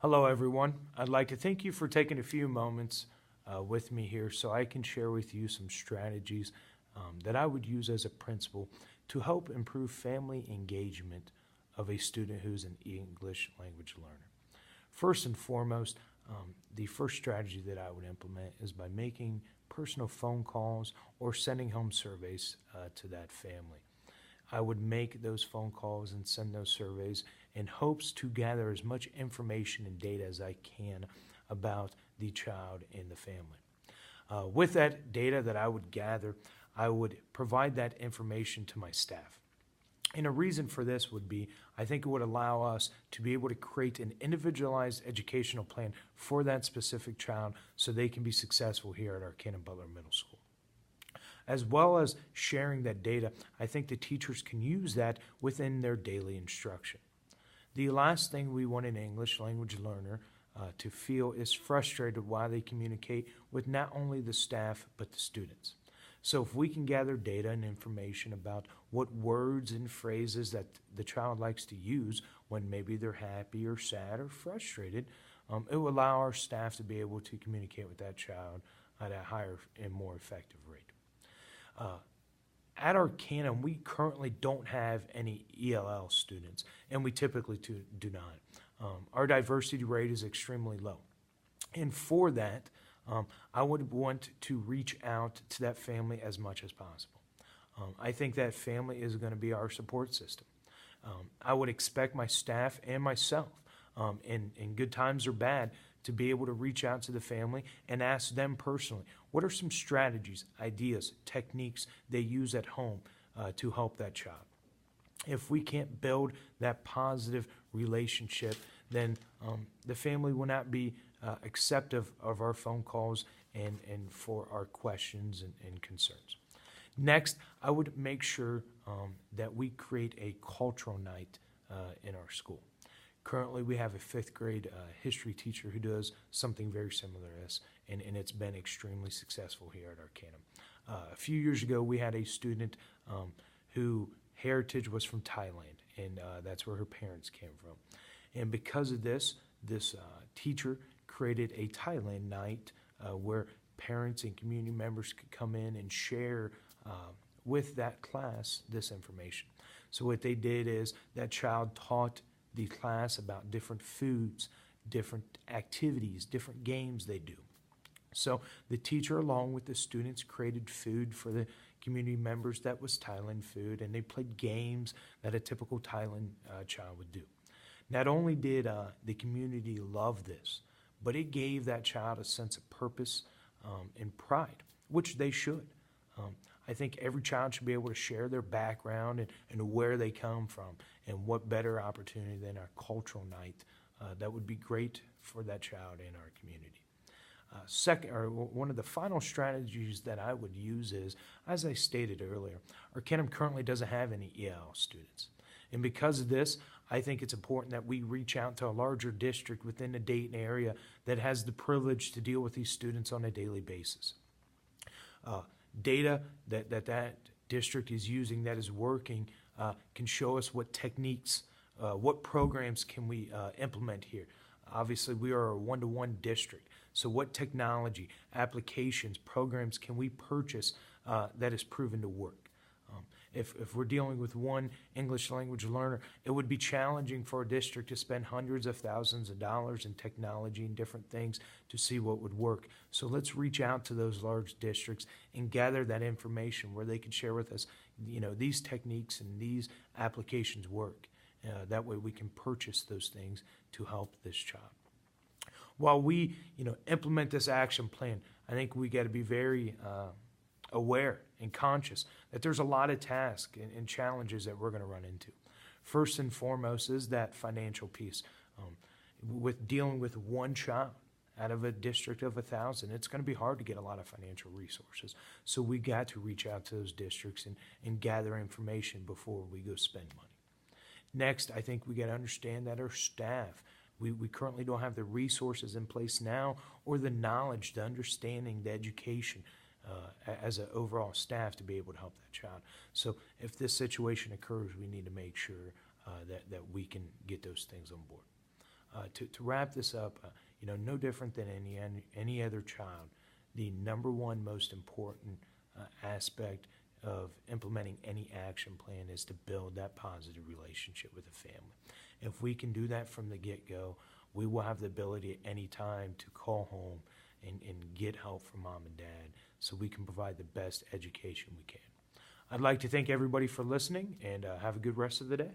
Hello, everyone. I'd like to thank you for taking a few moments with me here so I can share with you some strategies that I would use as a principal to help improve family engagement of a student who's an English language learner. First and foremost, the first strategy that I would implement is by making personal phone calls or sending home surveys to that family. I would make those phone calls and send those surveys in hopes to gather as much information and data as I can about the child and the family. With that data that I would gather, I would provide that information to my staff. And a reason for this would be, I think it would allow us to be able to create an individualized educational plan for that specific child so they can be successful here at our Cannon Butler Middle School. As well as sharing that data, I think the teachers can use that within their daily instruction. The last thing we want an English language learner to feel is frustrated while they communicate with not only the staff but the students. So if we can gather data and information about what words and phrases that the child likes to use when maybe they're happy or sad or frustrated, it will allow our staff to be able to communicate with that child at a higher and more effective rate. At our Cannon, we currently don't have any ELL students, and we typically do not. Our diversity rate is extremely low. And for that, I would want to reach out to that family as much as possible. I think that family is going to be our support system. I would expect my staff and myself, in good times or bad, to be able to reach out to the family and ask them personally, what are some strategies, ideas, techniques they use at home to help that child? If we can't build that positive relationship, then the family will not be acceptive of our phone calls and for our questions and concerns. Next, I would make sure that we create a cultural night in our school. Currently, we have a fifth grade history teacher who does something very similar to this, and it's been extremely successful here at our Cannon. A few years ago, we had a student who heritage was from Thailand, and that's where her parents came from. And because of this teacher created a Thailand night where parents and community members could come in and share with that class this information. So what they did is that child taught the class about different foods, different activities, different games they do. So the teacher, along with the students, created food for the community members that was Thailand food, and they played games that a typical Thailand child would do. Not only did the community love this, but it gave that child a sense of purpose and pride, which they should. I think every child should be able to share their background and where they come from, and what better opportunity than our cultural night that would be great for that child and our community. One of the final strategies that I would use is, as I stated earlier, our Cannon currently doesn't have any EL students. And because of this, I think it's important that we reach out to a larger district within the Dayton area that has the privilege to deal with these students on a daily basis. Data that district is using that is working can show us what techniques, what programs can we implement here. Obviously, we are a one-to-one district, so what technology, applications, programs can we purchase that is proven to work? If we're dealing with one English language learner, it would be challenging for a district to spend hundreds of thousands of dollars in technology and different things to see what would work. So let's reach out to those large districts and gather that information where they can share with us, these techniques and these applications work. That way we can purchase those things to help this child. While we, implement this action plan, I think we got to be very aware and conscious that there's a lot of tasks and challenges that we're going to run into. First and foremost is that financial piece. With dealing with one child out of a district of 1,000, it's going to be hard to get a lot of financial resources. So we got to reach out to those districts and gather information before we go spend money. Next, I think we got to understand that our staff, we currently don't have the resources in place now or the knowledge, the understanding, the education as an overall staff to be able to help that child. So if this situation occurs, we need to make sure that we can get those things on board. To wrap this up, no different than any other child, the number one most important aspect of implementing any action plan is to build that positive relationship with the family. If we can do that from the get-go, we will have the ability at any time to call home and get help from mom and dad so we can provide the best education we can. I'd like to thank everybody for listening, and have a good rest of the day.